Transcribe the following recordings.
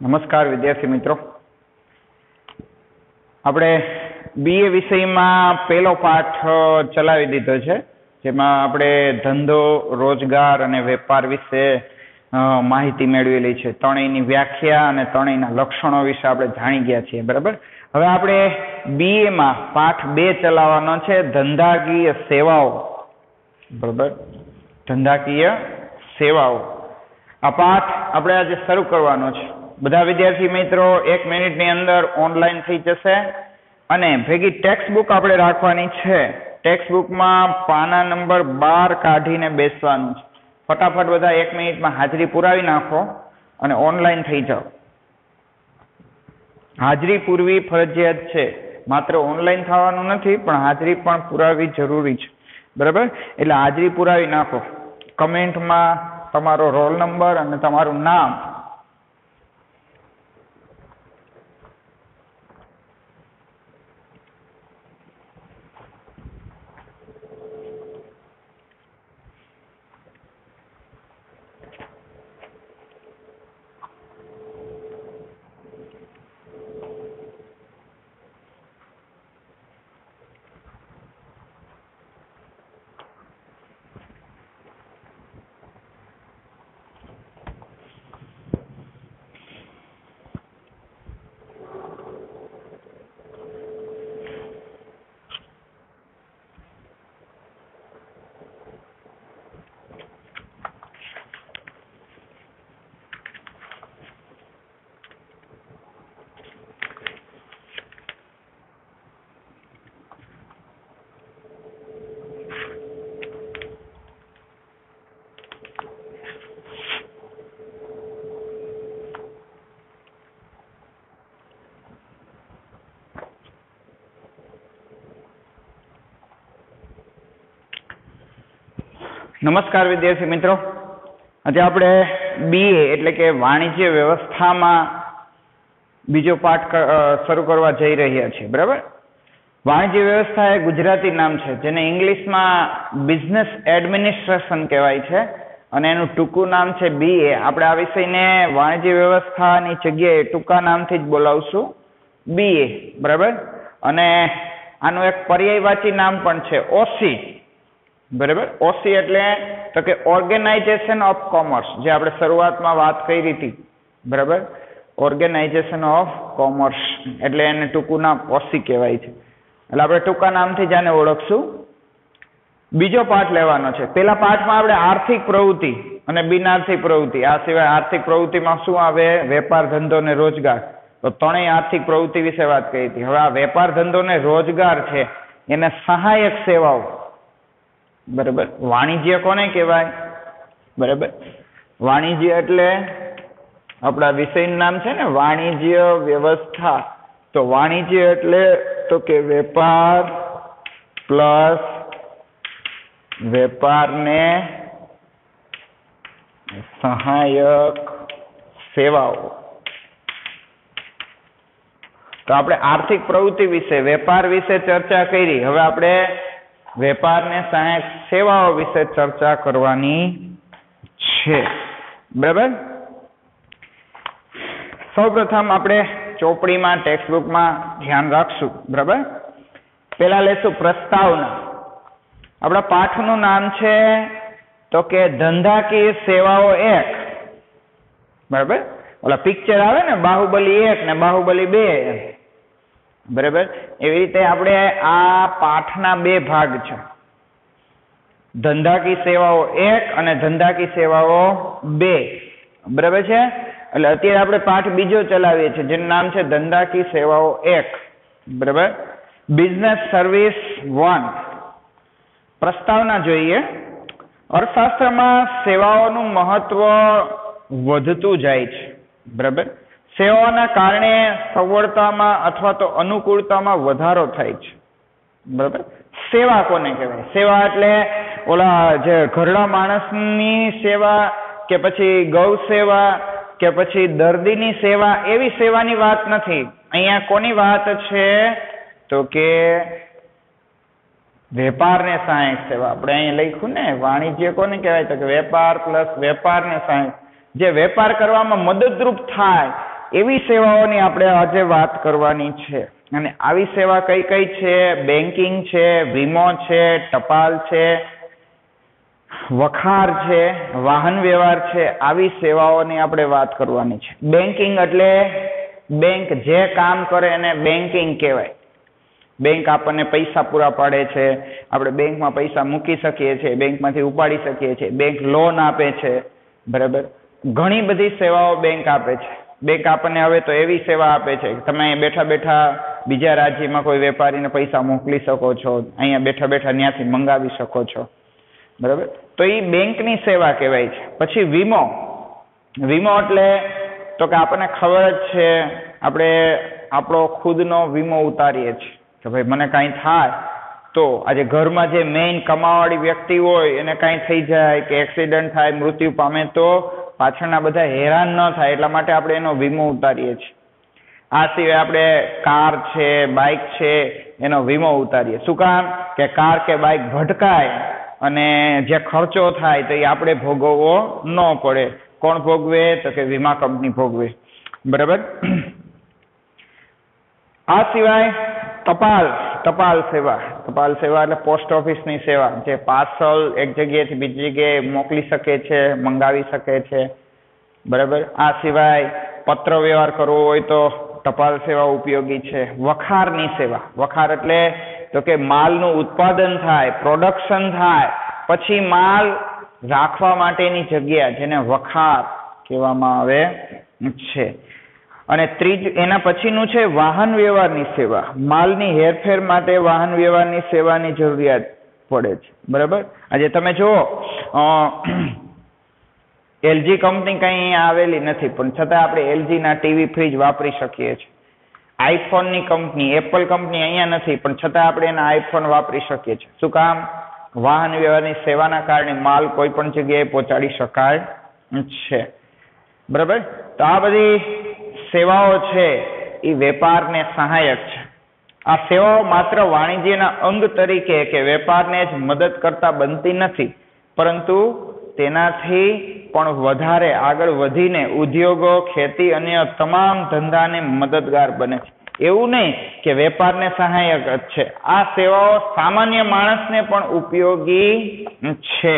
નમસ્કાર વિદ્યાર્થી મિત્રો, આપણે બીએ વિષયમાં પહેલો પાઠ ચલાવી દીધો છે, જેમાં આપણે ધંધો, રોજગાર અને વેપાર વિશે માહિતી મેળવેલી છે. ત્રણેયની વ્યાખ્યા અને ત્રણેયના લક્ષણો વિશે આપણે જાણી ગયા છીએ. બરાબર. હવે આપણે બીએમાં પાઠ 2 ચલાવવાનો છે, ધંધાકીય સેવાઓ. બરાબર, ધંધાકીય સેવાઓ. આ પાઠ આપણે આજે શરૂ કરવાનો છે. બધા વિદ્યાર્થી મિત્રો 1 મિનિટની અંદર ઓનલાઈન થઈ જશે અને ભેગી ટેક્સ્ટ બુક આપણે રાખવાની છે. ટેક્સ્ટ બુકમાં પાના નંબર 12 કાઢીને બેસવાનું છે. ફટાફટ બધા 1 મિનિટમાં હાજરી પુરાવી નાખો અને ઓનલાઈન થઈ જાઓ. હાજરી પૂરવી ફરજિયાત છે, માત્ર ઓનલાઈન થવાનું નથી, પણ હાજરી પણ પુરાવી જરૂરી છે. બરાબર, એટલે હાજરી પુરાવી નાખો. કમેન્ટમાં તમારો રોલ નંબર અને તમારું નામ નમસ્કાર વિદ્યાર્થી મિત્રો, આજે આપણે બીએ એટલે કે વાણિજ્ય વ્યવસ્થામાં બીજો પાઠ શરૂ કરવા જઈ રહ્યા છીએ. બરાબર. વાણિજ્ય વ્યવસ્થા એ ગુજરાતી નામ છે, જેને ઇંગ્લિશમાં બિઝનેસ એડમિનિસ્ટ્રેશન કહેવાય છે અને એનું ટૂંકું નામ છે બીએ. આપણે આ વિષયને વાણિજ્ય વ્યવસ્થાની જગ્યાએ ટૂંકા નામથી જ બોલાવશું, બીએ. બરાબર. અને આનું એક પર્યાયવાચી નામ પણ છે, ઓસી. બરાબર. ઓસી એટલે તો કે ઓર્ગેનાઇઝેશન ઓફ કોમર્સ, જે આપણે શરૂઆતમાં વાત કરી હતી. બરાબર, ઓર્ગેનાઇઝેશન ઓફ કોમર્સ એટલે એને ટૂંકું નામ ઓસી કહેવાય છે. એટલે આપણે ટૂંકા નામથી જ આને ઓળખશું. બીજો પાઠ લેવાનો છે. પેલા પાઠમાં આપણે આર્થિક પ્રવૃત્તિ અને બિનઆર્થિક પ્રવૃત્તિ, આ સિવાય આર્થિક પ્રવૃત્તિમાં શું આવે? વેપાર, ધંધો ને રોજગાર. તો ત્રણેય આર્થિક પ્રવૃત્તિ વિશે વાત કરી હતી. હવે આ વેપાર, ધંધો ને રોજગાર છે, એને સહાયક સેવાઓ. બરાબર. વાણિજ્ય કોને કહેવાય? બરાબર. વાણિજ્ય એટલે આપણા વિષયનું નામ છે ને, વાણિજ્ય વ્યવસ્થા. તો વાણિજ્ય એટલે તો કે વેપાર પ્લસ વેપારને સહાયક સેવાઓ. તો આપણે આર્થિક પ્રવૃત્તિ વિશે, વેપાર વિશે ચર્ચા કરી. હવે આપણે વેપારને સહાયક સેવાઓ વિશે ચર્ચા કરવાની છે. બરાબર. સૌપ્રથમ આપણે ચોપડીમાં, ટેક્સ્ટ બુકમાં ધ્યાન રાખશું. બરાબર. પેલા લેશું પ્રસ્તાવના. આપણા પાઠનું નામ છે તો કે ધંધાકીય સેવાઓ 1. બરાબર. ઓલા પિક્ચર આવે ને, બાહુબલી 1 ને બાહુબલી 2. બરાબર. એવી રીતે આપણે આ પાઠના 2 ભાગ છે, ધંધાકીય સેવાઓ 1 અને ધંધાકીય સેવાઓ 2. બરાબર છે. એટલે અત્યારે આપણે પાઠ બીજો ચલાવીએ છીએ, જેનું નામ છે ધંધાકીય સેવાઓ 1. બરાબર. Business service 1. પ્રસ્તાવના જોઈએ. અર્થશાસ્ત્રમાં સેવાઓનું મહત્વ વધતું જાય છે. બરાબર. સેવાઓના કારણે સગવડતામાં અથવા તો અનુકૂળતામાં વધારો થાય છે. બરાબર. સેવા કોને કહેવાય? સેવા એટલે ઓલા જે ઘરડા માણસની સેવા, કે પછી ગૌ સેવા, કે પછી દર્દીની સેવા, એવી સેવાની વાત નથી. અહીંયા કોની વાત છે? તો કે વેપારને સહાયક સેવા. આપણે અહીંયા લખ્યું ને, વાણિજ્ય કોને કહેવાય? તો કે વેપાર પ્લસ વેપારને સહાયક, જે વેપાર કરવામાં મદદરૂપ થાય એવી સેવાઓની આપણે આજે વાત કરવાની છે. અને આવી સેવા કઈ કઈ છે? બેન્કિંગ છે, વીમો છે, ટપાલ છે, વખાર છે, વાહન વ્યવહાર છે. આવી સેવાઓની આપણે વાત કરવાની છે. બેન્કિંગ એટલે બેંક જે કામ કરે એને બેન્કિંગ કહેવાય. બેંક આપણને પૈસા પૂરા પાડે છે, આપણે બેંકમાં પૈસા મૂકી શકીએ છીએ, બેંકમાંથી ઉપાડી શકીએ છીએ, બેંક લોન આપે છે, બરાબર. ઘણી બધી સેવાઓ બેંક આપે છે. બેંક આપણને હવે તો એવી સેવા આપે છે કે તમે બેઠા બેઠા બીજા રાજ્યમાં કોઈ વેપારીને પૈસા મોકલી શકો છો, અહીંયા બેઠા બેઠા ત્યાંથી મંગાવી શકો છો, બરાબર. તો એ બેંકની સેવા કહેવાય છે. પછી વીમો. વીમો એટલે તો કે આપણને ખબર જ છે, આપણે આપણો ખુદનો વીમો ઉતારીએ છીએ કે ભાઈ મને કાંઈ થાય તો આજે ઘરમાં જે મેઇન કમાવાળી વ્યક્તિ હોય એને કાંઈ થઈ જાય કે એક્સિડન્ટ થાય, મૃત્યુ પામે તો પાછળના બધા હેરાન ન થાય એટલા માટે આપણે એનો વીમો ઉતારીએ છીએ. આ સિવાય આપણે કાર છે, બાઇક છે, એનો વીમો ઉતારીએ. શું કામ? કે કાર કે બાઇક ભટકાય અને જે ખર્ચો થાય તો એ આપણે ભોગવવો ન પડે. કોણ ભોગવે? તો કે વીમા કંપની ભોગવે, બરાબર. આ સિવાય ટપાલ સેવા. ટપાલ સેવા એટલે પોસ્ટ ઓફિસની સેવા, જે પાર્સલ એક જગ્યાએથી બીજી જગ્યાએ મોકલી શકે છે, મંગાવી શકે છે, બરાબર. આ સિવાય પત્ર વ્યવહાર કરવો હોય તો ટપાલ સેવા ઉપયોગી છે. વખારની સેવા. વખાર એટલે તો કે માલનું ઉત્પાદન થાય, પ્રોડક્શન થાય, પછી માલ રાખવા માટેની જગ્યા, જેને વખાર કહેવામાં આવે છે. અને એના પછીનું છે વાહન વ્યવહારની સેવા. માલની હેરફેર માટે વાહન વ્યવહારની સેવાની જરૂરિયાત પડે છે, બરાબર. આજે તમે જુઓ એલજી કંપની કઈ અહીંયા આવેલી નથી, પણ છતાં આપણે એલજીના ટીવી, ફ્રીજ વાપરી શકીએ છીએ. આઈફોનની કંપની, એપલ કંપની અહીંયા નથી, પણ છતાં આપણે એના આઈફોન વાપરી શકીએ છીએ. શું કામ? વાહન વ્યવહારની સેવાના કારણે માલ કોઈ પણ જગ્યાએ પહોંચાડી શકાય છે, બરાબર. તો આ બધી સેવાઓ છે એ વેપારને સહાયક છે. આ સેવાઓ માત્ર વાણિજ્યના અંગ તરીકે કે વેપારને જ મદદ કરતા બનતી નથી, પરંતુ તેનાથી પણ વધારે આગળ વધીને ઉદ્યોગો, ખેતી અને તમામ ધંધાને મદદગાર બને છે. એવું નહીં કે વેપારને સહાયક જ છે, આ સેવાઓ સામાન્ય માણસને પણ ઉપયોગી છે.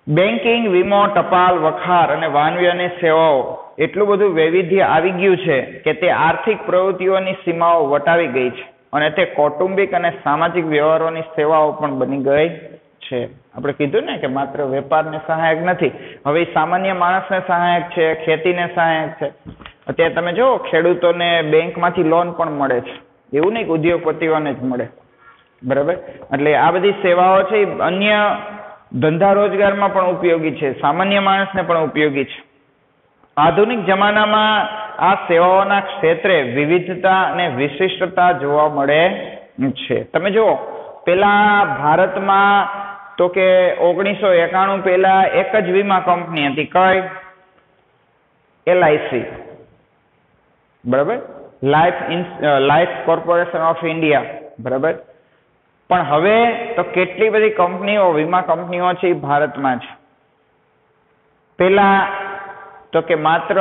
બેન્કિંગ, વીમો, ટપાલ, વખાર અને વાહનવ્યવહારની સેવાઓ એટલું બધું વૈવિધ્ય આવી ગયું છે કે તે આર્થિક પ્રવૃત્તિઓની સીમાઓ વટાવી ગઈ છે અને તે કૌટુંબિક અને સામાજિક વ્યવહારોની સેવાઓ પણ બની ગઈ છે. આપણે કીધું ને કે માત્ર વેપારને સહાયક નથી, હવે સામાન્ય માણસને સહાયક છે, ખેતીને સહાયક છે. અત્યારે તમે જુઓ ખેડૂતોને બેંકમાંથી લોન પણ મળે છે, એવું નહીં કે ઉદ્યોગપતિઓને જ મળે, બરાબર. એટલે આ બધી સેવાઓ છે અન્ય ધંધા રોજગારમાં પણ ઉપયોગી છે, સામાન્ય માણસને પણ ઉપયોગી છે. આધુનિક જમાનામાં આ સેવાઓના ક્ષેત્રે વિવિધતા અને વિશિષ્ટતા જોવા મળે છે. તમે જુઓ પેલા ભારતમાં તો કે 1991 પહેલા એક જ વીમા કંપની હતી, કઈ? LIC, બરાબર, લાઈફ કોર્પોરેશન ઓફ ઇન્ડિયા, બરાબર. પણ હવે તો કેટલી બધી કંપનીઓ, વીમા કંપનીઓ છે એ ભારતમાં છે. પેલા તો કે માત્ર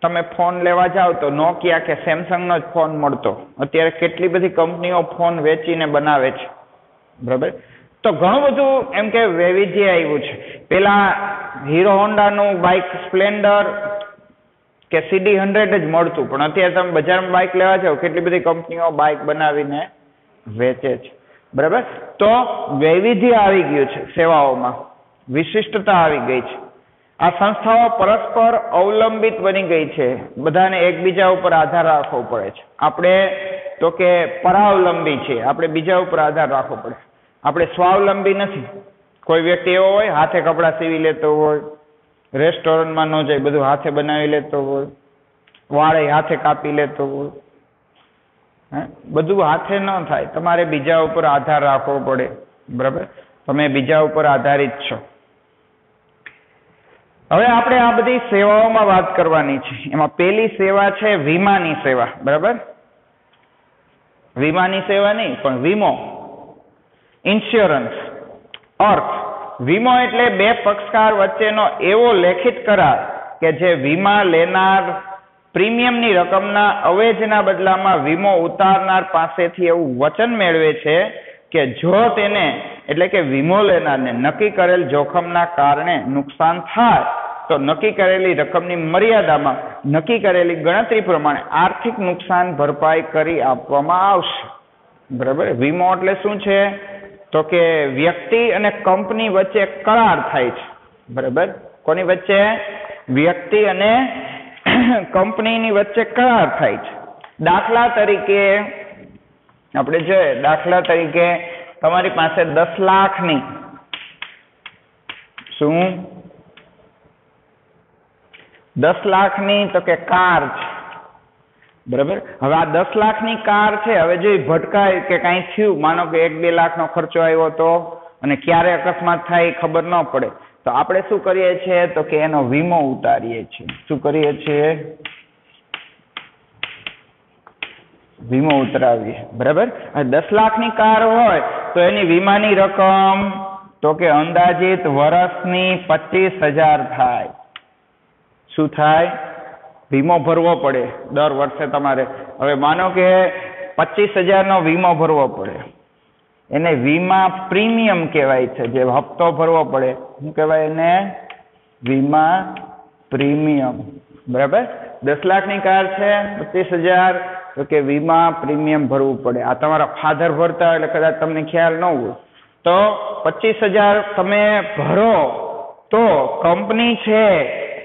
તમે ફોન લેવા જાઓ તો નોકિયા કે સેમસંગનો જ ફોન મળતો. અત્યારે કેટલી બધી કંપનીઓ ફોન વેચીને બનાવે છે, બરાબર. તો ઘણું બધું એમ કે વૈવિધ્ય આવ્યું છે. પેલા હીરો હોન્ડાનું બાઇક સ્પ્લેન્ડર કે CD100 જ મળતું, પણ અત્યારે તમે બજારમાં બાઇક લેવા જાઓ કેટલી બધી કંપનીઓ બાઇક બનાવીને વેચે છે, બરાબર. તો વૈવિધ્ય આવી ગયું છે, સેવાઓમાં વિશિષ્ટતા આવી ગઈ છે. આ સંસ્થાઓ પરસ્પર અવલંબિત બની ગઈ છે, બધાને એકબીજા ઉપર આધાર રાખવો પડે છે. આપણે તો કે પરાવલંબી છે, આપણે બીજા ઉપર આધાર રાખવો પડે. આપણે સ્વાવલંબી નથી. કોઈ વ્યક્તિ એવો હોય હાથે કપડાં સીવી લેતો હોય, રેસ્ટોરન્ટમાં ન જાય, બધું હાથે બનાવી લેતો હોય, વાળે હાથે કાપી લેતો હોય, બધું હાથે ન થાય. તમારે બીજા ઉપર આધાર રાખવો પડે, બરાબર. તમે બીજા ઉપર આધારિત છો. હવે આપણે આ બધી સેવાઓમાં વાત કરવાની છે. એમાં પહેલી સેવા છે વીમાની સેવા, બરાબર. વીમાની સેવા નહીં પણ વીમો, ઇન્સ્યોરન્સ. અર્થ વીમો એટલે બે પક્ષકાર વચ્ચેનો એવો લેખિત કરાર કે જે વીમા લેનાર પ્રીમિયમની રકમના અવેજના બદલામાં વીમો ઉતારનાર પાસેથી એવું વચન મેળવે છે કે જો તેને એટલે કે વીમો લેનારને નક્કી કરેલ જોખમના કારણે નુકસાન થાય તો નક્કી કરેલી રકમની મર્યાદામાં નક્કી કરેલી ગણતરી પ્રમાણે આર્થિક નુકસાન ભરપાઈ કરી આપવામાં આવશે. બરાબર. વીમો એટલે શું છે? તો કે વ્યક્તિ અને કંપની વચ્ચે કરાર થાય છે. બરાબર. કોની વચ્ચે? વ્યક્તિ અને કંપનીની વચ્ચે કરાર થાય છે. દાખલા તરીકે આપણે જોઈએ, દાખલા તરીકે તમારી પાસે 10 લાખની શું 10 લાખની તો કે કાર છે. બરાબર. હવે આ 10 લાખની કાર છે, હવે જો ભટકાય કે કાંઈ થયું, માનો કે 1-2 લાખનો ખર્ચો આવ્યો તો અને ક્યારે અકસ્માત થાય એ ખબર ન પડે, તો આપણે શું કરીએ છીએ? તો કે એનો વીમો ઉતારીએ છીએ. શું કરીએ છીએ? વીમો ઉતરાવીએ. બરાબર. 10 લાખની કાર હોય તો એની વીમાની રકમ તો કે અંદાજિત વર્ષની 25,000 થાય. શું થાય? વીમો ભરવો પડે દર વર્ષે તમારે. હવે માનો કે 25,000નો વીમો ભરવો પડે, એને વીમા પ્રીમિયમ કહેવાય છે. જે હપ્તો ભરવો પડે શું કહેવાય એને? વીમા પ્રીમિયમ. બરાબર. 10 લાખની કાર છે, 25,000 તો કે વીમા પ્રીમિયમ ભરવું પડે. આ તમારા ફાધર ભરતા એટલે કદાચ તમને ખ્યાલ ન હોય તો 25,000 તમે ભરો તો કંપની છે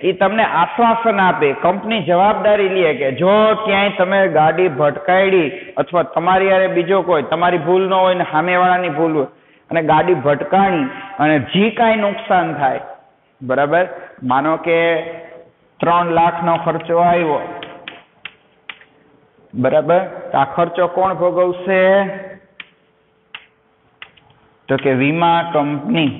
એ તમને આશ્વાસન આપે, કંપની જવાબદારી લે કે જો ક્યાંય તમે ગાડી ભટકાયડી અથવા તમારી યારે બીજો કોઈ, તમારી ભૂલ ન હોય ને સામેવાળાની ભૂલ હોય અને ગાડી ભટકાણી અને જે કાંઈ નુકસાન થાય, બરાબર, માનો કે 3 લાખનો ખર્ચો આવ્યો, બરાબર, આ ખર્ચો કોણ ભોગવશે? તો કે વીમા કંપની.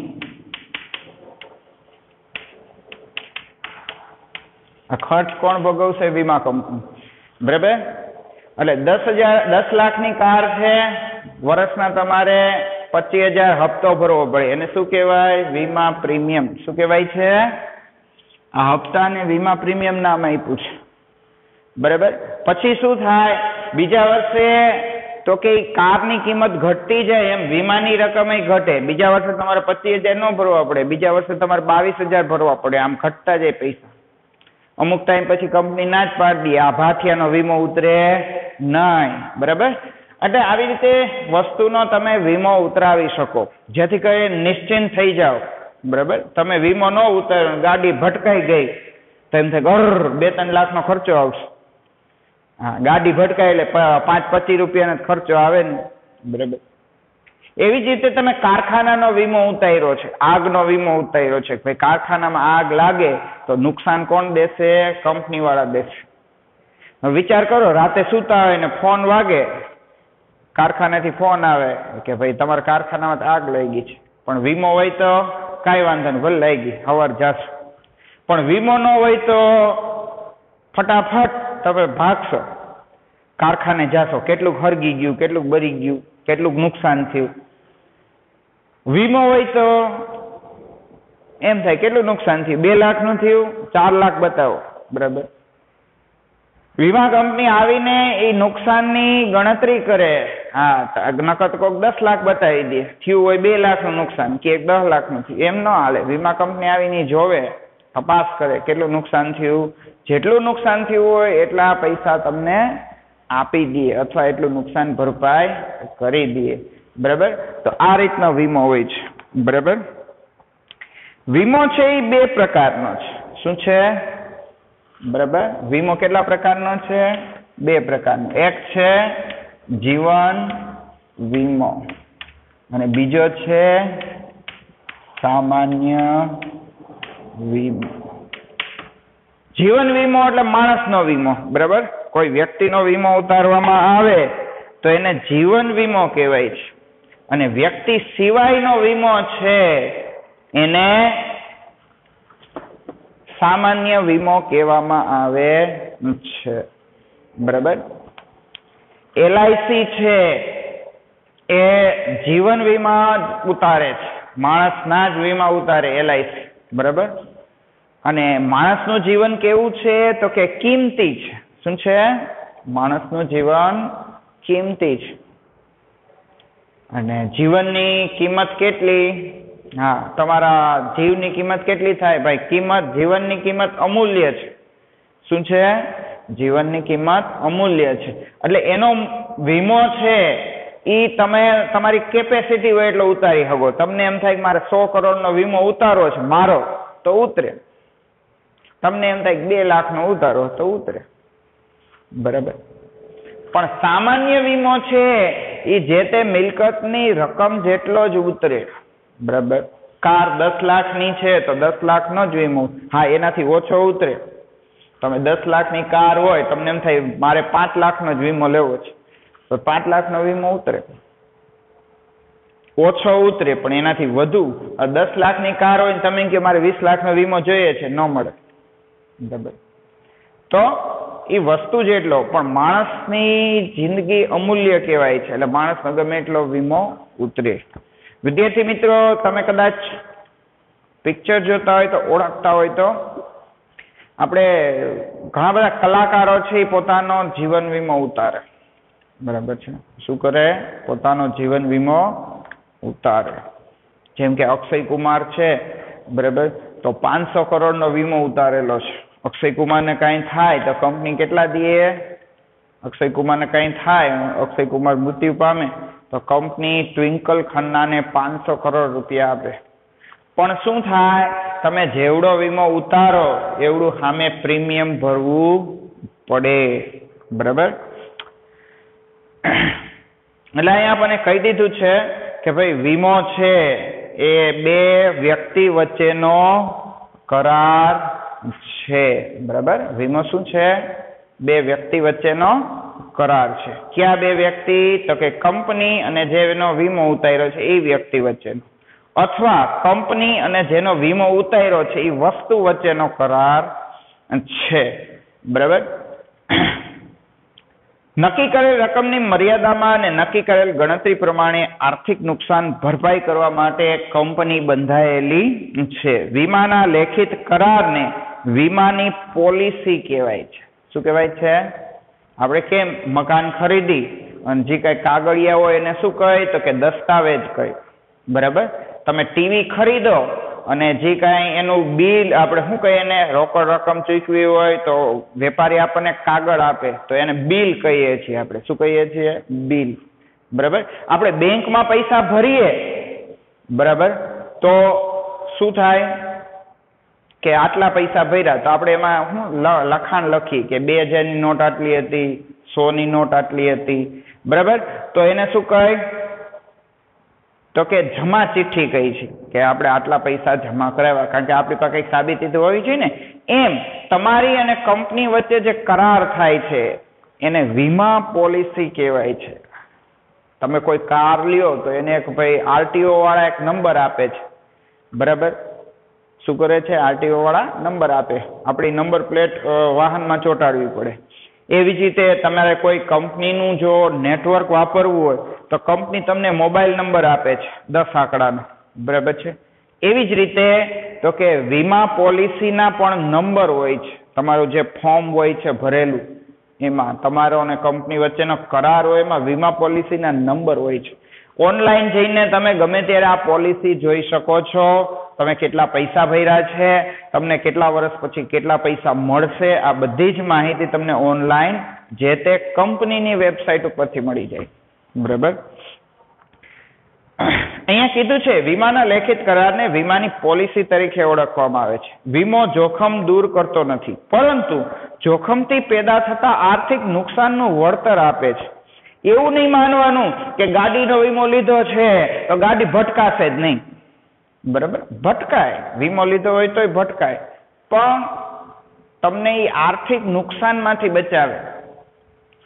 આ ખર્ચ કોણ ભોગવશે? વીમા કંપની. બરાબર. એટલે 10 લાખની કાર છે, વર્ષના તમારે 25,000 હપ્તો ભરવો પડે, એને શું કહેવાય? વીમા પ્રીમિયમ. શું કહેવાય છે? આ હપ્તાને વીમા પ્રીમિયમ નામ આપ્યું છે. બરાબર. પછી શું થાય? બીજા વર્ષે તો કે કારની કિંમત ઘટતી જાય એમ વીમાની રકમ ઘટે. બીજા વર્ષે તમારે 25,000 ન ભરવા પડે, બીજા વર્ષે તમારે 22,000 ભરવા પડે. આમ ઘટતા જાય પૈસા. અમુક ટાઈમ પછી કંપની ના જ પાડી દે, આ ભાથિયાનો વીમો ઉતરે નહીં. બરાબર. એટલે આવી રીતે વસ્તુનો તમે વીમો ઉતરાવી શકો, જેથી કરી નિશ્ચિંત થઈ જાઓ. બરાબર. તમે વીમો ન ઉતાર્યો, ગાડી ભટકાઈ ગઈ તો એમ થાય 2-3 લાખનો ખર્ચો આવશે. હા, ગાડી ભટકાય એટલે 5-25 રૂપિયાનો ખર્ચો આવે ને. બરાબર. એવી જ રીતે તમે કારખાનાનો વીમો ઉતાર્યો છે, આગનો વીમો ઉતાર્યો છે. ભાઈ કારખાનામાં આગ લાગે તો નુકસાન કોણ દેશે? કંપની વાળા દેશે. વિચાર કરો, રાતે સૂતા હોય ને ફોન વાગે, કારખાનેથી ફોન આવે કે ભાઈ તમારા કારખાનામાં આગ લાગી છે, પણ વીમો હોય તો કાંઈ વાંધો નહીં, ભલે લાગી, સવાર જાશો. પણ વીમો ન હોય તો ફટાફટ તમે ભાગશો, કારખાને જાશો, કેટલું હરગી ગયું, કેટલું બરી ગયું, કેટલું નુકસાન થયું. વીમો હોય તો એમ થાય કેટલું નુકસાન થયું, 2 લાખનું થયું, 4 લાખ બતાવો. બરાબર. વીમા કંપની આવીને એ નુકસાનની ગણતરી કરે. હા, નકર કોઈક 10 લાખ બતાવી દે, થયું હોય 2 લાખનું નુકસાન, કે 10 લાખનું થયું. એમ ન હાલે. વીમા કંપની આવીને જોવે, તપાસ કરે કેટલું નુકસાન થયું. જેટલું નુકસાન થયું હોય એટલા પૈસા તમને આપી દે અથવા એટલું નુકસાન ભરપાઈ કરી દે. બરાબર. તો આ રીતનો વીમો હોય છે. બરાબર. વીમો છે એ 2 પ્રકારનો છે. શું છે? બરાબર. વીમો કેટલા પ્રકારનો છે? 2 પ્રકારનો. એક છે જીવન વીમો અને બીજો છે સામાન્ય વીમો. જીવન વીમો એટલે માણસનો વીમો. બરાબર. કોઈ વ્યક્તિનો વીમો ઉતારવામાં આવે તો એને જીવન વીમો કહેવાય છે, અને વ્યક્તિ સિવાયનો વીમો છે એને સામાન્ય વીમો કહેવામાં આવે છે. બરાબર. LIC છે એ જીવન વીમા ઉતારે છે, માણસના જ વીમા ઉતારે LIC. બરાબર. અને માણસનું જીવન કેવું છે તો કે કિંમતી છે. શું છે? માણસનું જીવન કિંમતી છે. અને જીવનની કિંમત કેટલી? હા, તમારા જીવની કિંમત કેટલી થાય ભાઈ? જીવનની કિંમત અમૂલ્ય છે. શું છે? જીવનની કિંમત અમૂલ્ય છે. એટલે એનો વીમો છે એ તમે તમારી કેપેસિટી હોય એટલો ઉતારી શકો. તમને એમ થાય કે મારે 100 કરોડનો વીમો ઉતારવો છે મારો, તો ઉતરે. તમને એમ થાય કે 2 લાખનો ઉતારો તો ઉતરે. બરાબર. પણ સામાન્ય વીમો છે એ જે તે મિલકતની રકમ જેટલો જ ઉતરે. બરાબર. કાર 10 લાખની છે તો 10 લાખનો જ વીમો. હા, એનાથી ઓછો ઉતરે. તમે 10 લાખની કાર હોય, તમને એમ થાય મારે 5 લાખનો જ વીમો લેવો છે, તો 5 લાખનો વીમો ઉતરે. ઓછો ઉતરે, પણ એનાથી વધુ 10 લાખની કાર હોય, તમે કે મારે 20 લાખનો વીમો જોઈએ છે, ન મળે. બરાબર. તો એ વસ્તુ જેટલો, પણ માણસની જિંદગી અમૂલ્ય કહેવાય છે, એટલે માણસનો ગમે એટલો વીમો ઉતરે. વિદ્યાર્થી મિત્રો, તમે કદાચ પિક્ચર જોતા હોય તો ઓળખતા હોય તો આપણે ઘણા બધા કલાકારો છે એ પોતાનો જીવન વીમો ઉતારે. બરાબર છે. શું કરે? પોતાનો જીવન વીમો ઉતારે. જેમ કે અક્ષય કુમાર છે, બરાબર, તો 500 કરોડનો વીમો ઉતારેલો છે. અક્ષય કુમારને કાંઈ થાય તો કંપની કેટલા દે? અક્ષય કુમારને કાંઈ થાય, અક્ષય કુમાર મૃત્યુ પામે, તો કંપની ટ્વિંકલ ખન્નાને 500 કરોડ રૂપિયા આપે. પણ શું થાય? તમે જેવડો વીમો ઉતારો એવડું સામે પ્રીમિયમ ભરવું પડે. બરાબર. એટલે અહીંયા આપણને કહી દીધું છે કે ભાઈ વીમો છે એ 2 વ્યક્તિ વચ્ચેનો કરાર છે. બરાબર. વીમો શું છે? 2 વ્યક્તિ વચ્ચેનો કરાર છે. ક્યાં 2 વ્યક્તિ? તો કે કંપની અને જેનો વીમો ઉતાર્યો છે એ વ્યક્તિ વચ્ચેનો, અથવા કંપની અને જેનો વીમો ઉતાર્યો છે એ વસ્તુ વચ્ચેનો કરાર છે. બરાબર. નક્કી કરેલ રકમની મર્યાદામાં અને નક્કી કરેલ ગણતરી પ્રમાણે આર્થિક નુકસાન ભરપાઈ કરવા માટે કંપની બંધાયેલી છે. વીમાના લેખિત કરારને વીમાની પોલિસી કહેવાય છે. શું કહેવાય છે? આપણે કેમ મકાન ખરીદી અને જે કઈ કાગળિયા હોય એને શું કહે? તો કે દસ્તાવેજ કહે. બરાબર. તમે ટીવી ખરીદો અને જે કાંઈ એનું બિલ, આપણે શું કહીએ એને, રોકડ રકમ ચૂકવી હોય તો વેપારી આપણને કાગળ આપે તો એને બિલ કહીએ છીએ. આપણે શું કહીએ છીએ? બિલ. બરાબર. આપણે બેંકમાં પૈસા ભરીએ, બરાબર, તો શું થાય કે આટલા પૈસા ભર્યા, તો આપણે એમાં શું લખાણ લખી કે 2000ની નોટ આટલી હતી, 100ની નોટ આટલી હતી. બરાબર. તો એને શું કહે? તો કે જમા ચિઠ્ઠી કહી છે કે આપણે આટલા પૈસા જમા કરાવ્યા, કારણ કે આપણી પાસે કંઈક સાબિતી તો હોવી જોઈએ ને. એમ તમારી અને કંપની વચ્ચે જે કરાર થાય છે એને વીમા પોલિસી કહેવાય છે. તમે કોઈ કાર લ્યો તો એને એક ભાઈ આરટીઓ વાળા એક નંબર આપે છે. બરાબર. શું કરે છે? આરટીઓ વાળા નંબર આપે. આપણી નંબર પ્લેટ વાહનમાં ચોંટાડવી પડે. એવી જ રીતે તમારે કોઈ કંપનીનું જો નેટવર્ક વાપરવું હોય તો કંપની તમને મોબાઈલ નંબર આપે છે 10 આંકડાનો. બરાબર છે. એવી જ રીતે તો કે વીમા પોલિસીના પણ નંબર હોય છે. તમારું જે ફોર્મ હોય છે ભરેલું, એમાં તમારો અને કંપની વચ્ચેનો કરાર હોય, એમાં વીમા પોલિસીના નંબર હોય છે. ઓનલાઈન જઈને તમે ગમે ત્યારે આ પોલિસી જોઈ શકો છો. તમે કેટલા પૈસા ભર્યા છે, તમને કેટલા વર્ષ પછી કેટલા પૈસા મળશે, આ બધી જ માહિતી તમને ઓનલાઈન જે તે કંપનીની વેબસાઇટ ઉપરથી મળી જાય. બરાબર. અહીંયા કીધું છે વીમાના લેખિત કરારને વીમાની પોલિસી તરીકે ઓળખવામાં આવે છે. વીમો જોખમ દૂર કરતો નથી, પરંતુ જોખમથી પેદા થતા આર્થિક નુકસાનનું વળતર આપે છે. એવું નહીં માનવાનું કે ગાડીનો વીમો લીધો છે તો ગાડી ભટકાશે જ નહીં. બરાબર. ભટકાય, વીમો લીધો હોય તોય ભટકાય, પણ તમને એ આર્થિક નુકસાનમાંથી બચાવે.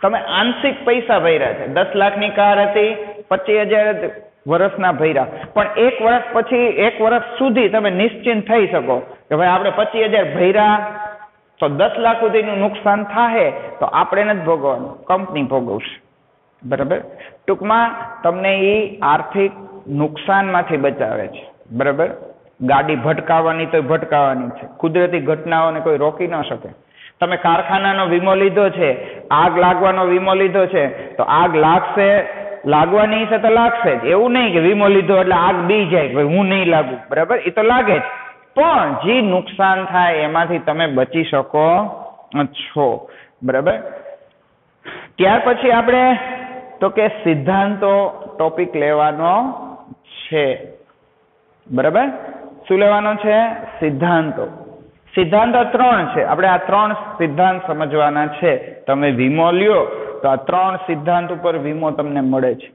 તમે આંશિક પૈસા ભર્યા છે, 10 લાખની કાર હતી, 25,000 વર્ષના ભર્યા, પણ 1 વર્ષ પછી 1 વર્ષ સુધી તમે નિશ્ચિંત થઈ શકો કે ભાઈ આપણે 25,000 ભર્યા તો 10 લાખ સુધીનું નુકસાન થાય તો આપણે નથી ભોગવવાનું, કંપની ભોગવશે. બરાબર. ટૂંકમાં તમને એ આર્થિક નુકસાનમાંથી બચાવે છે. બરાબર. ગાડી ભટકાવાની તો ભટકાવાની છે. કુદરતી ઘટનાઓને કોઈ રોકી ન શકે. તમે કારખાનાનો વીમો લીધો છે, આગ લાગવાનો વીમો લીધો છે, તો આગ લાગશે, લાગવાની છે તો લાગશે જ. એવું નહીં કે વીમો લીધો એટલે આગ બી જાય, ભાઈ હું નહીં લાગુ, બરાબર? એ તો લાગે જ, પણ જે નુકસાન થાય એમાંથી તમે બચી શકો છો, બરાબર? ત્યાર પછી આપણે તો કે સિદ્ધાંતો ટોપિક લેવાનો છે, બરાબર? શું લેવાનો છે? સિદ્ધાંતો. સિદ્ધાંતો 3 છે. આપણે આ 3 સિદ્ધાંત સમજવાના છે. તમે વીમો લ્યો તો આ 3 સિદ્ધાંત ઉપર વીમો તમને મળે છે.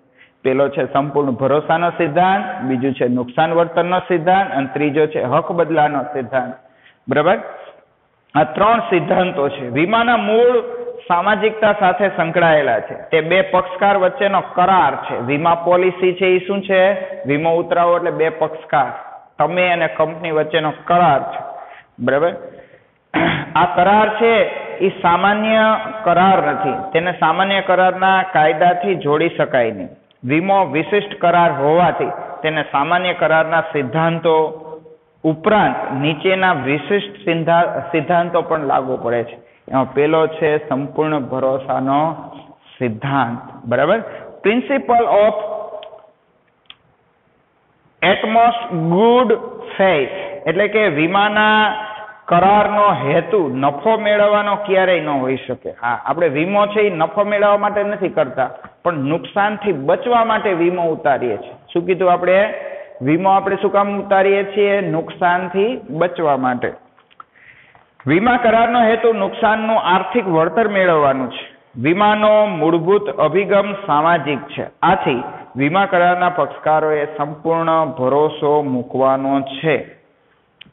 પેલો છે સંપૂર્ણ ભરોસાનો સિદ્ધાંત, બીજું છે નુકસાન વળતરનો સિદ્ધાંત અને ત્રીજો છે હક બદલાનો સિદ્ધાંત, બરાબર? આ 3 સિદ્ધાંતો છે. વીમાના મૂળ સામાજિકતા સાથે સંકળાયેલા છે. તે બે પક્ષકાર વચ્ચેનો કરાર છે. વીમા પોલિસી છે એ શું છે? વીમો ઉતરાવો એટલે બે પક્ષકાર, તમે અને કંપની વચ્ચેનો કરાર છે, બરાબર? આ કરાર છે એ સામાન્ય કરાર નથી. તેને સામાન્ય કરારના કાયદાથી જોડી શકાય નહીં. વીમો વિશિષ્ટ કરાર હોવાથી તેને સામાન્ય કરારના સિદ્ધાંતો ઉપરાંત નીચેના વિશિષ્ટ સિદ્ધાંતો પણ લાગુ પડે છે. એમાં પેલો છે સંપૂર્ણ ભરોસાનો સિદ્ધાંત, બરાબર? પ્રિન્સિપલ ઓફ એટમોસ્ટ ગુડ ફેઇથ, એટલે કે વીમાના કરારનો હેતુ નફો મેળવવાનો ક્યારેય ન હોઈ શકે. હા, આપણે વીમો છે એ નફો મેળવવા માટે નથી કરતા, પણ નુકસાનથી બચવા માટે વીમો ઉતારીએ છીએ. શું કીધું આપણે? વીમો આપણે શું કામ ઉતારીએ છીએ? નુકસાનથી બચવા માટે. વીમા કરારનો હેતુ નુકસાનનું આર્થિક વળતર મેળવવાનું છે. વીમાનો મૂળભૂત અભિગમ સામાજિક છે. આથી વીમા કરારના પક્ષકારોએ સંપૂર્ણ ભરોસો મૂકવાનો છે.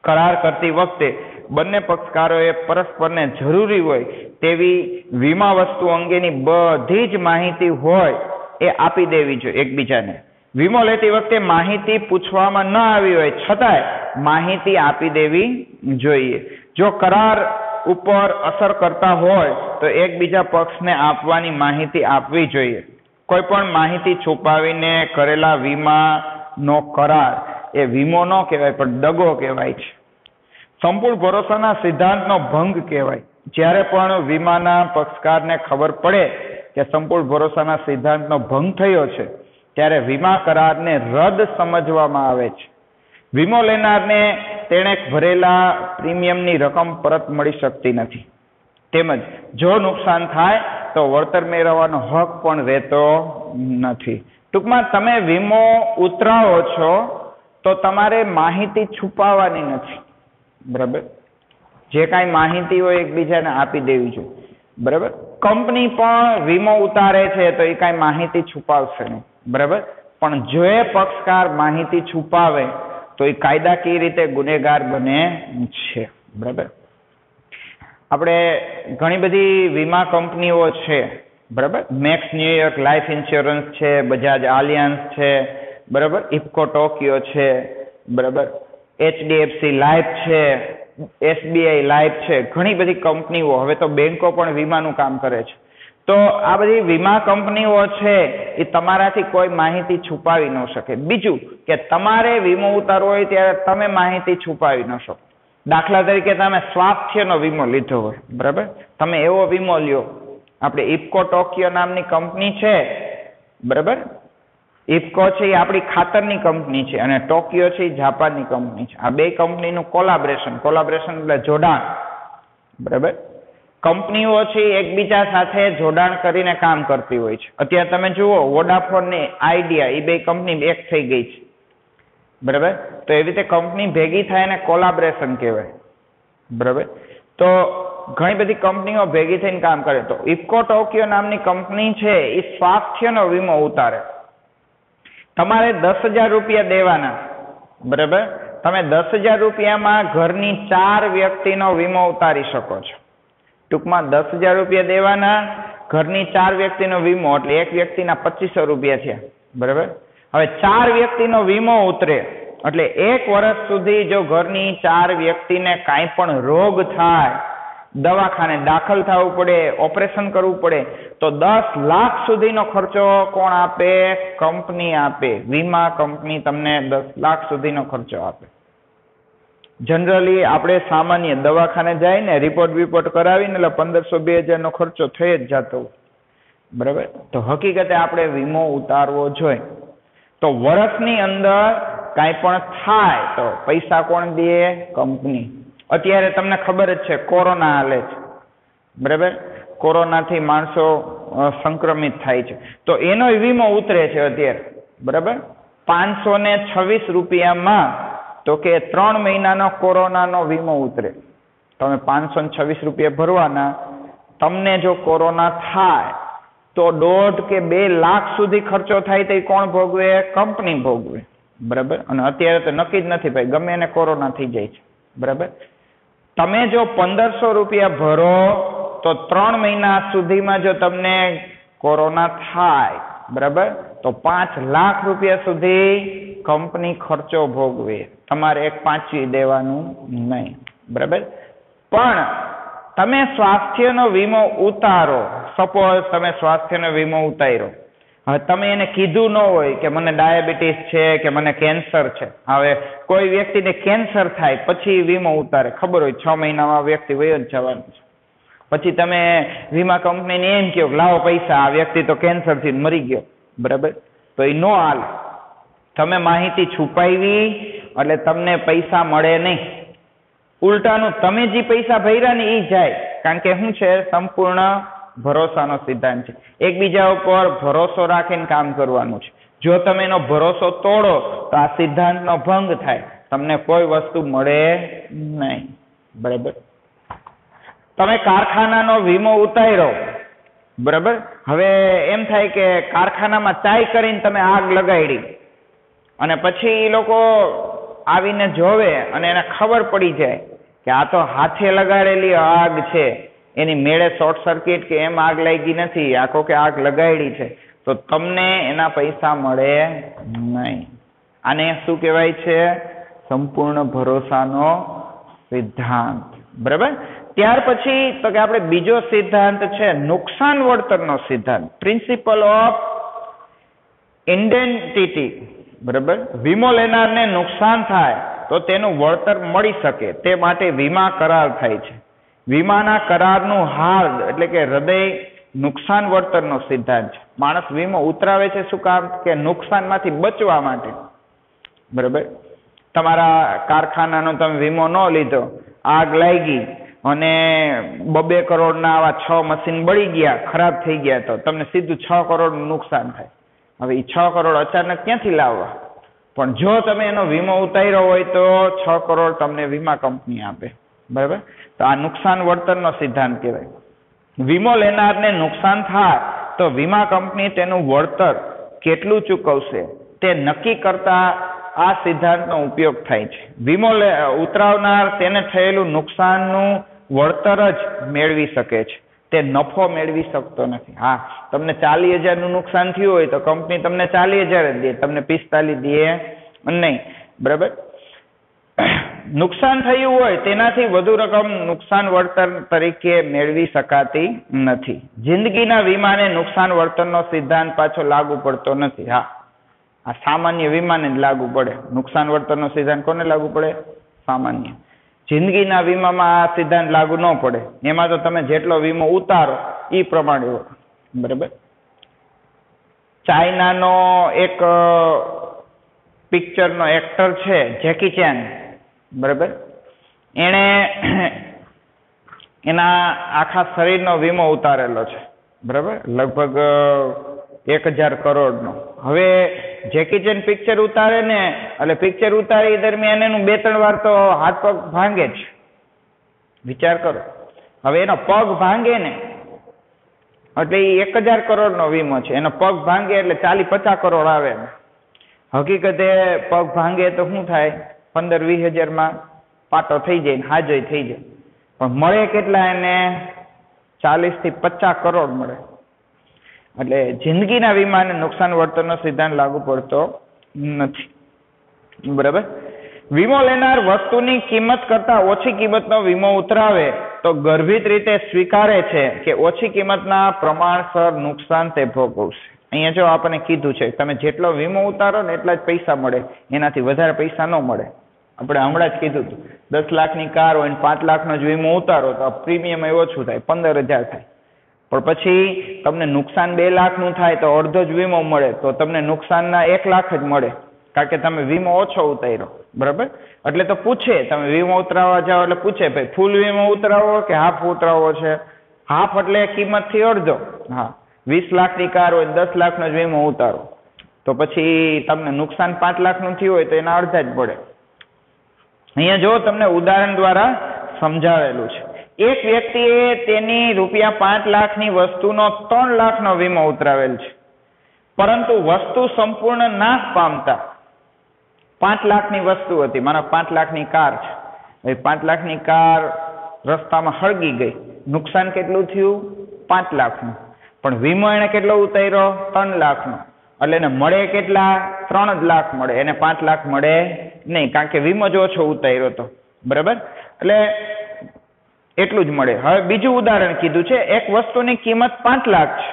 કરાર કરતી વખતે બંને પક્ષકારોએ પરસ્પરને જરૂરી હોય તેવી વીમા વસ્તુ અંગેની બધી જ માહિતી હોય એ આપી દેવી જોઈએ એકબીજાને. વીમો લેતી વખતે માહિતી પૂછવામાં ન આવી હોય છતાંય માહિતી આપી દેવી જોઈએ. જો કરાર ઉપર અસર કરતા હોય તો એકબીજા પક્ષને આપવાની માહિતી આપવી જોઈએ. કોઈ પણ માહિતી છુપાવીને કરેલા વીમાનો કરાર એ વીમો ન કહેવાય પણ દગો કહેવાય છે. સંપૂર્ણ ભરોસાના સિદ્ધાંતનો ભંગ કહેવાય. જ્યારે પણ વીમાના પક્ષકારને ખબર પડે કે સંપૂર્ણ ભરોસાના સિદ્ધાંતનો ભંગ થયો છે ત્યારે વીમા કરારને રદ સમજવામાં આવે છે. વીમો લેનારને તેણે ભરેલા પ્રીમિયમની રકમ પરત મળી શકતી નથી. તેમજ જો નુકસાન થાય તો વળતર મેળવવાનો હક પણ રહેતો નથી. ટૂંકમાં તમે વીમો ઉતરાવો છો તો તમારે માહિતી છુપાવવાની નથી, બરાબર? જે કાંઈ માહિતી હોય એકબીજાને આપી દેવી જોઈએ, બરાબર? કંપની પણ વીમો ઉતારે છે તો એ કાંઈ માહિતી છુપાવશે નહીં, બરાબર? પણ જો એ પક્ષકાર માહિતી છુપાવે તો એ કાયદાકીય રીતે ગુનેગાર બને છે, બરાબર? આપણે ઘણી બધી વીમા કંપનીઓ છે, બરાબર? મેક્સ ન્યુયોર્ક લાઈફ ઇન્સ્યોરન્સ છે, બજાજ આલિયાન્સ છે, બરાબર? ઇફકો ટોકિયો છે, બરાબર? HDFC લાઈફ છે, SBI લાઈફ છે. ઘણી બધી કંપનીઓ, હવે તો બેંકો પણ વીમાનું કામ કરે છે. તો આ બધી વીમા કંપનીઓ છે એ તમારાથી કોઈ માહિતી છુપાવી ન શકે. બીજું કે તમારે વીમો ઉતારવો હોય ત્યારે તમે માહિતી છુપાવી ન શકો. દાખલા તરીકે તમે સ્વાસ્થ્યનો વીમો લીધો હોય, બરાબર? તમે એવો વીમો લ્યો, આપણે ઇફકો ટોકિયો નામની કંપની છે, બરાબર? ઇફકો છે એ આપણી ખાતરની કંપની છે અને ટોકિયો છે એ જાપાનની કંપની છે. આ બે કંપનીનું કોલાબરેશન એટલે જોડાણ, બરાબર? કંપનીઓ છે એકબીજા સાથે જોડાણ કરીને કામ કરતી હોય છે. અત્યારે તમે જુઓ વોડાફોન ને આઈડિયા, એ બે કંપની એક થઈ ગઈ છે, બરાબર? તો એવી રીતે કંપની ભેગી થાય ને કોલાબરેશન કહેવાય, બરાબર? તો ઘણી બધી કંપનીઓ ભેગી થઈને કામ કરે. તો ઇફકો ટોકિયો નામની કંપની છે એ સ્વાસ્થ્યનો વીમો ઉતારે. તમારે 10,000 રૂપિયા દેવાના, બરાબર? તમે 10,000 રૂપિયામાં ઘરની 4 વ્યક્તિનો વીમો ઉતારી શકો છો. ટૂંકમાં 10,000 રૂપિયા દેવાના, ઘરની 4 વ્યક્તિનો વીમો, એટલે એક વ્યક્તિના 2,500 રૂપિયા થયા, બરાબર? હવે 4 વ્યક્તિનો વીમો ઉતરે એટલે 1 વર્ષ સુધી જો ઘરની 4 વ્યક્તિને કાંઈ પણ રોગ થાય, દવાખાને દાખલ થવું પડે, ઓપરેશન કરવું પડે, તો 10 લાખ સુધીનો ખર્ચો કોણ આપે? કંપની આપે. વીમા કંપની તમને 10 લાખ સુધીનો ખર્ચો આપે, જનરલી આપણે સામાન્ય દવાખાને જઈને રિપોર્ટ કરાવીને એટલે 1500-2000 નો ખર્ચો થઈ જ જતો હોય, બરાબર. તો હકીકતે આપણે વીમો ઉતારવો જોઈએ. તો વર્ષની અંદર કાંઈ પણ થાય તો પૈસા કોણ દે? કંપની. અત્યારે તમને ખબર જ છે કોરોના હાલે છે, બરાબર. કોરોનાથી માણસો સંક્રમિત થાય છે, તો એનો વીમો ઉતરે છે અત્યારે, બરાબર. 526 રૂપિયામાં તો કે 3 મહિનાનો કોરોનાનો વીમો ઉતરે. તમે 526 રૂપિયા ભરવાના. તમને જો કોરોના થાય તો 1.5 કે 2 લાખ સુધી ખર્ચો થાય તો કોણ ભોગવે? કંપની ભોગવે, બરાબર. અને અત્યારે તો નક્કી જ નથી ભાઈ, ગમે એને કોરોના થઈ જાય છે, બરાબર. તમે જો 1500 રૂપિયા ભરો તો 3 મહિના સુધીમાં જો તમને કોરોના થાય, બરાબર, તો 5 લાખ રૂપિયા સુધી કંપની ખર્ચો ભોગવે. તમારે એક પાંચવી દેવાનું નહીં, બરાબર. પણ તમે સ્વાસ્થ્યનો વીમો ઉતારો, સપોઝ તમે સ્વાસ્થ્યનો વીમો ઉતાર્યો, હવે તમે એને કીધું ન હોય કે મને ડાયાબિટીસ છે કે મને કેન્સર છે. હવે કોઈ વ્યક્તિને કેન્સર થાય પછી વીમો ઉતારે, ખબર હોય 6 મહિનામાં વ્યક્તિ વયો જ જવાનું છે. પછી તમે વીમા કંપનીને એમ કહો લાવો પૈસા, આ વ્યક્તિ તો કેન્સરથી મરી ગયો, બરાબર. તો એ નો હાલે. તમે માહિતી છુપાવી એટલે તમને પૈસા મળે નહીં. ઉલટાનું તમે જે પૈસા ભર્યા ને એ જાય. કારણ કે શું છે? સંપૂર્ણ ભરોસાનો સિદ્ધાંત છે. એકબીજા ઉપર ભરોસો રાખીને કામ કરવાનું છે. જો તમે એનો ભરોસો તોડો તો આ સિદ્ધાંતનો ભંગ થાય, તમને કોઈ વસ્તુ મળે નહીં, બરાબર. તમે કારખાનાનો વીમો ઉતાર્યો, બરાબર. હવે એમ થાય કે કારખાનામાં ચાય કરીને તમે આગ લગાડી અને પછી એ લોકો આવીને જોવે અને એને ખબર પડી જાય કે આ તો હાથે લગાડેલી આગ છે, એની મેળે શોર્ટ સર્કિટ કે એમ આગ લાગી નથી, આખો કે આગ લગાડી છે, તો તમને એના પૈસા મળે નહીં. આને શું કહેવાય છે? સંપૂર્ણ ભરોસાનો સિદ્ધાંત, બરાબર. ત્યાર પછી તો કે આપણે બીજો સિદ્ધાંત છે નુકસાન વળતરનો સિદ્ધાંત, પ્રિન્સિપલ ઓફ ઇન્ડેન્ટિટી, બરાબર. વીમો લેનારને નુકસાન થાય તો તેનું વળતર મળી શકે તે માટે વીમા કરાર થાય છે. વીમાના કરારનું હાર્દ એટલે કે હૃદય નુકસાન વળતરનો સિદ્ધાંત છે. માણસ વીમો ઉતરાવે છે શું કામ? કે નુકસાનમાંથી બચવા માટે, બરાબર. તમારા કારખાનાનો તમે વીમો ન લીધો, આગ લાગી અને 2 કરોડના આવા 6 મશીન બળી ગયા, ખરાબ થઈ ગયા, તો તમને સીધું 6 કરોડનું નુકસાન થાય. હવે એ 6 કરોડ અચાનક ક્યાંથી લાવવા? પણ જો તમે એનો વીમો ઉતાર્યો હોય તો 6 કરોડ તમને વીમા કંપની આપે, બરાબર. તો આ નુકસાન વળતરનો સિદ્ધાંત કહેવાય. વીમો લેનારને નુકસાન થાય તો વીમા કંપની તેનું વળતર કેટલું ચૂકવશે તે નક્કી કરતા આ સિદ્ધાંતનો ઉપયોગ થાય છે. વીમો ઉતરાવનાર તેને થયેલું નુકસાનનું વળતર જ મેળવી શકે છે, તે નફો મેળવી શકતો નથી. હા, તમને 40,000 નુકસાન થયું હોય તો કંપની તમને 40,000 જ દે, તમને 45 દે નહીં, બરાબર. નુકસાન થયું હોય તેનાથી વધુ રકમ નુકસાન વળતર તરીકે મેળવી શકાતી નથી. જિંદગીના વીમાને નુકસાન વળતરનો સિદ્ધાંત પાછો લાગુ પડતો નથી. હા, આ સામાન્ય વીમાને જ લાગુ પડે. નુકસાન વળતરનો સિદ્ધાંત કોને લાગુ પડે? સામાન્ય. જિંદગીના વીમામાં આ સિદ્ધાંત લાગુ ન પડે. એમાં તો તમે જેટલો વીમો ઉતારો એ પ્રમાણે હોય, બરાબર. ચાઇનાનો એક પિક્ચરનો એક્ટર છે જેકી ચેન, બરાબર. એણે એના આખા શરીરનો વીમો ઉતારેલો છે, બરાબર, લગભગ 1,000 કરોડનો. હવે જેકી ચેન પિક્ચર ઉતારે ને એટલે પિક્ચર ઉતારી દરમિયાન એનું 2-3 વાર તો હાથ પગ ભાંગે જ. વિચાર કરો, હવે એનો પગ ભાંગે ને એટલે એ 1,000 કરોડનો વીમો છે, એનો પગ ભાંગે એટલે 40-50 કરોડ આવે. હકીકતે પગ ભાંગે તો શું થાય? 15-20 હજારમાં પાટો થઈ જાય ને હાજોય થઈ જાય. પણ મળે કેટલા? એને 40 થી 50 કરોડ મળે. એટલે જિંદગીના વીમાને નુકસાન વળતરનો સિદ્ધાંત લાગુ પડતો નથી, બરાબર. વીમો લેનાર વસ્તુની કિંમત કરતા ઓછી કિંમતનો વીમો ઉતરાવે તો ગર્ભિત રીતે સ્વીકારે છે કે ઓછી કિંમતના પ્રમાણસર નુકસાન તે ભોગવશે. અહીંયા જો આપણને કીધું છે તમે જેટલો વીમો ઉતારો ને એટલા જ પૈસા મળે, એનાથી વધારે પૈસા ન મળે. આપણે હમણાં જ કીધું હતું, 10 લાખની કાર હોય ને 5 લાખનો જ વીમો ઉતારો તો પ્રીમિયમ ઓછું થાય, 15,000 થાય. પણ પછી તમને નુકસાન 2 લાખનું થાય તો અડધો જ વીમો મળે, તો તમને નુકસાનના 1 લાખ જ મળે, કારણ કે તમે વીમો ઓછો ઉતાર્યો. બરાબર? એટલે તો પૂછે, તમે વીમો ઉતરાવવા જાઓ એટલે પૂછે ભાઈ ફૂલ વીમો ઉતરાવો કે હાફ ઉતરાવવો છે. હાફ એટલે કિંમતથી અડધો. હા, 20 લાખની કાર હોય 10 લાખનો જ વીમો ઉતારો તો પછી તમને નુકસાન 5 લાખનું થયું હોય તો એના અડધા જ પડે. અહીંયા જો તમને ઉદાહરણ દ્વારા સમજાવેલું છે. એક વ્યક્તિએ તેની ₹5 લાખની વસ્તુનો 3 લાખનો વીમો ઉતરાવેલ છે, પરંતુ વસ્તુ સંપૂર્ણ નાશ પામતા 5 લાખની વસ્તુ હતી, માનો 5 લાખની કાર છે, એ 5 લાખની કાર રસ્તામાં સળગી ગઈ, નુકસાન કેટલું થયું? 5 લાખનું. પણ વીમો એને કેટલો ઉતાર્યો? 3 લાખનો. એટલે એને મળે કેટલા? 3 જ લાખ મળે, એને 5 લાખ મળે નહીં, કારણ કે વીમો જ ઓછો ઉતાર્યો હતો. બરાબર? એટલે એટલું જ મળે. હવે બીજું ઉદાહરણ કીધું છે, એક વસ્તુની કિંમત 5 લાખ છે,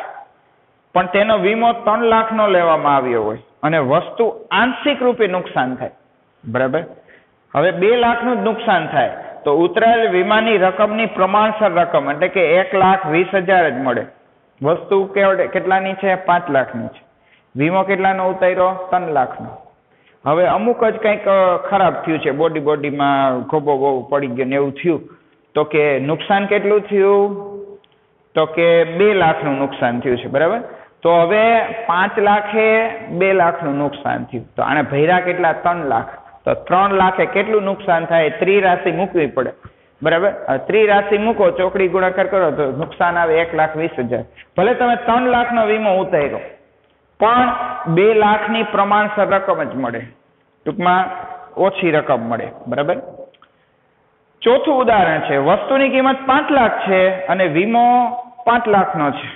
પણ તેનો વીમો 3 લાખનો લેવામાં આવ્યો હોય અને વસ્તુ આંશિક રૂપે નુકસાન થાય. બરાબર? હવે 2 લાખનું જ નુકસાન થાય તો ઉતરાયેલ વીમાની રકમની પ્રમાણસર રકમ એટલે કે 1,20,000 જ મળે. વસ્તુ કેટલાની છે? 5 લાખની છે. વીમો કેટલાનો ઉતાર્યો? 3 લાખનો. હવે અમુક જ કંઈક ખરાબ થયું છે, બોડીમાં ખોબો બહુ પડી ગયો ને એવું થયું, તો કે નુકસાન કેટલું થયું? તો કે 2 લાખનું નુકસાન થયું છે. બરાબર? તો હવે 5 લાખે 2 લાખનું નુકસાન થયું, તો આને ભર્યા કેટલા? 3 લાખ. તો 3 લાખે કેટલું નુકસાન થાય? ત્રિરાશિ મૂકવી પડે. બરાબર? ત્રિરાશિ મૂકો, ચોકડી ગુણાકાર કરો તો નુકસાન આવે 1,20,000. ભલે તમે 3 લાખનો વીમો ઉતાર્યો પણ 2 લાખની પ્રમાણસર રકમ જ મળે, ટૂંકમાં ઓછી રકમ મળે. બરાબર? ચોથું ઉદાહરણ છે, વસ્તુની કિંમત 5 લાખ છે અને વીમો 5 લાખનો છે.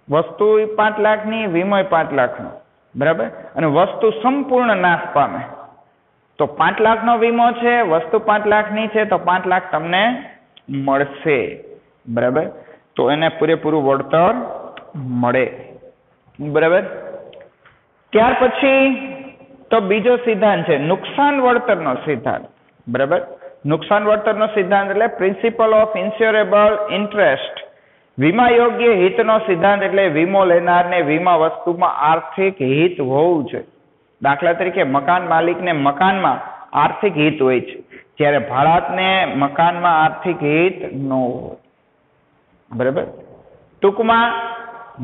વસ્તુ 5 લાખની, વીમો 5 લાખનો. બરાબર? અને વસ્તુ સંપૂર્ણ નાશ પામે તો 5 લાખનો વીમો છે, વસ્તુ 5 લાખની છે, તો 5 લાખ તમને મળશે. બરાબર? તો એને પૂરેપૂરું વળતર મળે. બરાબર? ત્યાર પછી તો બીજો સિદ્ધાંત છે નુકસાન વળતરનો સિદ્ધાંત. બરાબર? નુકસાન વળતરનો સિદ્ધાંત એટલે પ્રિન્સિપલ ઓફ ઇન્સ્યોરેબલ ઇન્ટરેસ્ટ. વીમા યોગ્ય હિતનો સિદ્ધાંત એટલે વીમો લેનારને વીમા વસ્તુમાં આર્થિક હિત હોવું જોઈએ. દાખલા તરીકે મકાન માલિકને મકાનમાં આર્થિક હિત હોય છે, જ્યારે ભાડાતને મકાનમાં આર્થિક હિત ન હોય. બરાબર? ટૂંકમાં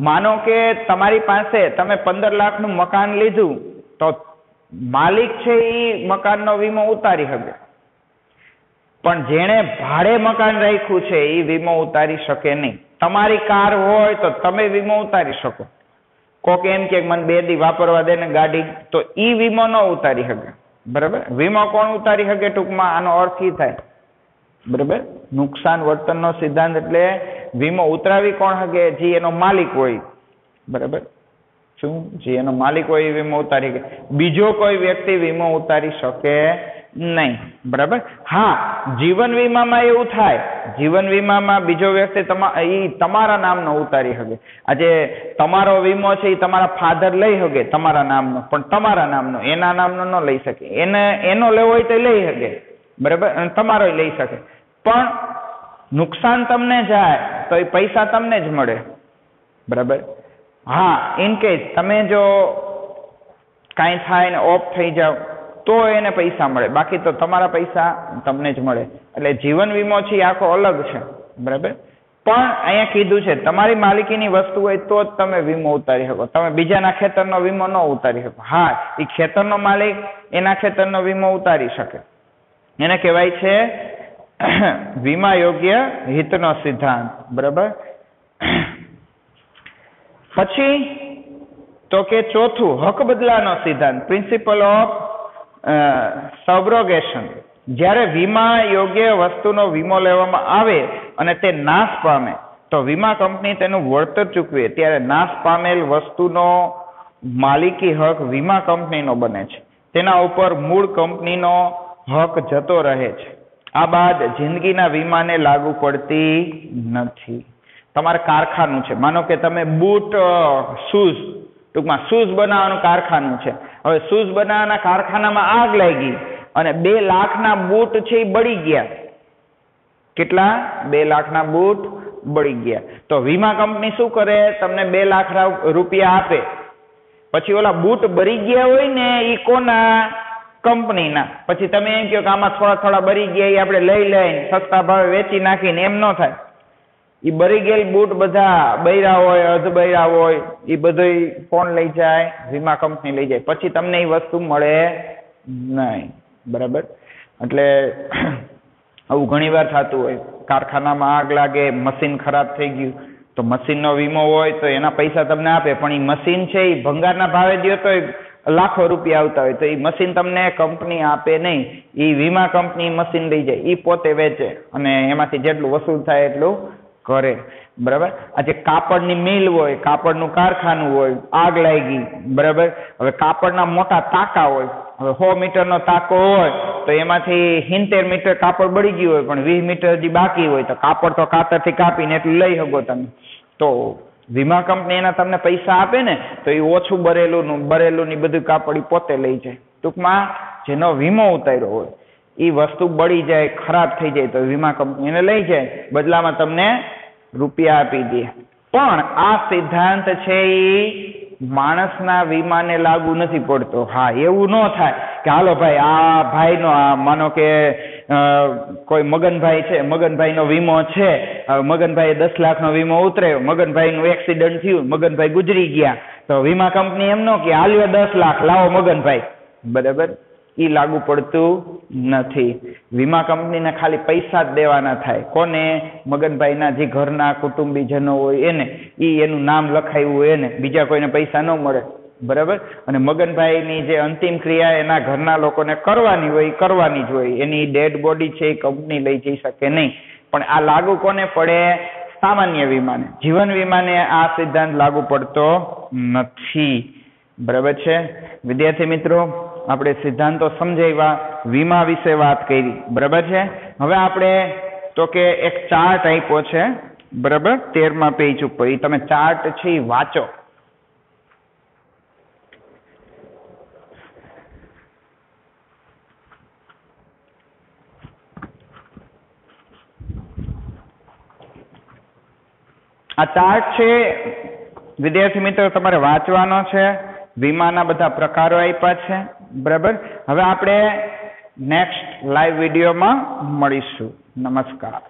માનો કે તમારી પાસે તમે 15 લાખનું મકાન લીધું તો માલિક છે એ મકાનનો વીમો ઉતારી શકે, પણ જેણે ભાડે મકાન રાખ્યું છે એ વીમો ઉતારી શકે નહીં. તમારી કાર હોય તો તમે વીમો ઉતારી શકો. કોક એમ કે મને 2 દી વાપરવા દે ને ગાડી, તો ઈ વીમો ન ઉતારી શકે. બરાબર? વીમો કોણ ઉતારી શકે? ટૂંકમાં આનો અર્થ એ થાય. બરાબર? નુકસાન વર્તનનો સિદ્ધાંત એટલે વીમો ઉતરાવી કોણ શકે? જે એનો માલિક હોય. બરાબર? શું? જે એનો માલિક હોય એ વીમો ઉતારી શકે. બીજો કોઈ વ્યક્તિ વીમો ઉતારી શકે નહીં. બરાબર? હા, જીવન વીમામાં એવું થાય, જીવન વીમામાં બીજો વ્યક્તિ તમારા નામનો ઉતારી શકે. આજે તમારો વીમો છે એ તમારા ફાધર લઈ શકે તમારા નામનો, પણ તમારા નામનો, એના નામનો ન લઈ શકે. એનો લેવો હોય તો લઈ શકે. બરાબર? અને તમારો લઈ શકે, પણ નુકસાન તમને જાય તો એ પૈસા તમને જ મળે. બરાબર? હા, ઇન કેસ તમે જો કાંઈ થાય ને ઓફ થઈ જાવ તો એને પૈસા મળે, બાકી તો તમારા પૈસા તમને જ મળે. એટલે જીવન વીમો છે આખો અલગ છે. બરાબર? પણ અહીંયા કીધું છે તમારી માલિકીની વસ્તુ હોય તો જ તમે વીમો ઉતારી શકો. તમે બીજાના ખેતરનો વીમો ન ઉતારી શકો. હા, એ ખેતરનો માલિક એના ખેતરનો વીમો ઉતારી શકે. એને કહેવાય છે વીમા યોગ્ય હિતનો સિદ્ધાંત. બરાબર? પછી તો કે ચોથું હક બદલાનો સિદ્ધાંત, પ્રિન્સિપલ ઓફ સબ્રોગેશન. જ્યારે વીમા યોગ્ય વસ્તુનો વીમો લેવામાં આવે અને તે નાશ પામે તો વીમા કંપની તેનું વળતર ચૂકવે, ત્યારે નાશ પામેલ વસ્તુનો માલિકી હક વીમા કંપનીનો બને છે. તેના ઉપર મૂળ કંપનીનો હક જતો રહે છે. આ બાદ જિંદગીના વીમાને લાગુ પડતી નથી. તમારે કારખાનું છે, માનો કે તમે બૂટ, શૂઝ, ટૂંકમાં શૂઝ બનાવવાનું કારખાનું છે. હવે શૂઝ બનાવવાના કારખાનામાં આગ લાગી અને 2 લાખના બૂટ છે એ બળી ગયા. કેટલા? 2 લાખના બૂટ બળી ગયા. તો વીમા કંપની શું કરે? તમને 2 લાખ રૂપિયા આપે. પછી ઓલા બૂટ બળી ગયા હોય ને એ કોના? કંપનીના. પછી તમે એમ કહો કે આમાં થોડા બળી ગયા, એ આપણે લઈ લઈને સસ્તા ભાવે વેચી નાખીને, એમ ન થાય. એ બળી ગયેલ બૂટ બધા બૈરા હોય, અધ બૈરા હોય, એ બધું કોણ લઈ જાય? વીમા કંપની લઈ જાય. પછી તમને એ વસ્તુ મળે નહીં. બરાબર? એટલે આવું ઘણી વાર થતું હોય. કારખાનામાં આગ લાગે, મશીન ખરાબ થઈ ગયું, તો મશીનનો વીમો હોય તો એના પૈસા તમને આપે. પણ એ મશીન છે એ ભંગારના ભાવે દો તો લાખો રૂપિયા આવતા હોય, તો એ મશીન તમને કંપની આપે નહીં. એ વીમા કંપની મશીન લઈ જાય, એ પોતે વેચે અને એમાંથી જેટલું વસૂલ થાય એટલું કરે. બરાબર? આજે કાપડની મિલ હોય, કાપડનું કારખાનું હોય, આગ લાગી. બરાબર? હવે કાપડના મોટા તાકા હોય. હવે 100 મીટરનો તાકો હોય તો એમાંથી 70 મીટર કાપડ બળી ગયું હોય, પણ 20 મીટર હજી બાકી હોય, તો કાપડ તો કાતરથી કાપીને એટલું લઈ શકો તમે. તો વીમા કંપની એના તમને પૈસા આપે ને, તો એ ઓછું બરેલું ની બધું કાપડ પોતે લઈ જાય. ટૂંકમાં જેનો વીમો ઉતાર્યો હોય એ વસ્તુ બળી જાય, ખરાબ થઈ જાય, તો વીમા કંપની એને લઈ જાય, બદલામાં તમને રૂપિયા આપી દે. પણ આ સિદ્ધાંત છે એ માણસના વીમાને લાગુ નથી પડતો. હા, એવું ન થાય કે હાલો ભાઈ આ ભાઈનો, માનો કે કોઈ મગનભાઈ છે, મગનભાઈનો વીમો છે, મગનભાઈએ 10 લાખનો વીમો ઉતર્યો, મગનભાઈનું એક્સિડન્ટ થયું, મગનભાઈ ગુજરી ગયા, તો વીમા કંપની એમ ન કે હાલ્યો 10 લાખ લાવો મગનભાઈ. બરાબર? એ લાગુ પડતું નથી. વીમા કંપનીને ખાલી પૈસા જ દેવાના થાય. કોને? મગનભાઈના જે ઘરના કુટુંબીજનો હોય એને, એનું નામ લખાયું હોય એને, બીજા કોઈને પૈસા ન મળે. બરાબર? અને મગનભાઈની જે અંતિમ ક્રિયા એના ઘરના લોકોને કરવાની હોય, એ કરવાની જ હોય. એની ડેડ બોડી છે એ કંપની લઈ જઈ શકે નહીં. પણ આ લાગુ કોને પડે? સામાન્ય વીમાને. જીવન વીમાને આ સિદ્ધાંત લાગુ પડતો નથી. બરાબર છે વિદ્યાર્થી મિત્રો? આપણે સિદ્ધાંતો સમજાવ્યા, વીમા વિશે વાત કરી. બરાબર છે? હવે આપણે તો કે એક ચાર્ટ આપ્યો છે. બરાબર? 13મા પેજ ઉપર એ તમે ચાર્ટ છે એ વાંચો. આ ચાર્ટ છે વિદ્યાર્થી મિત્રો તમારે વાંચવાનો છે. વીમાના બધા પ્રકારો આપ્યા છે. બરાબર? હવે આપણે નેક્સ્ટ લાઈવ વિડીયોમાં મળીશું. નમસ્કાર.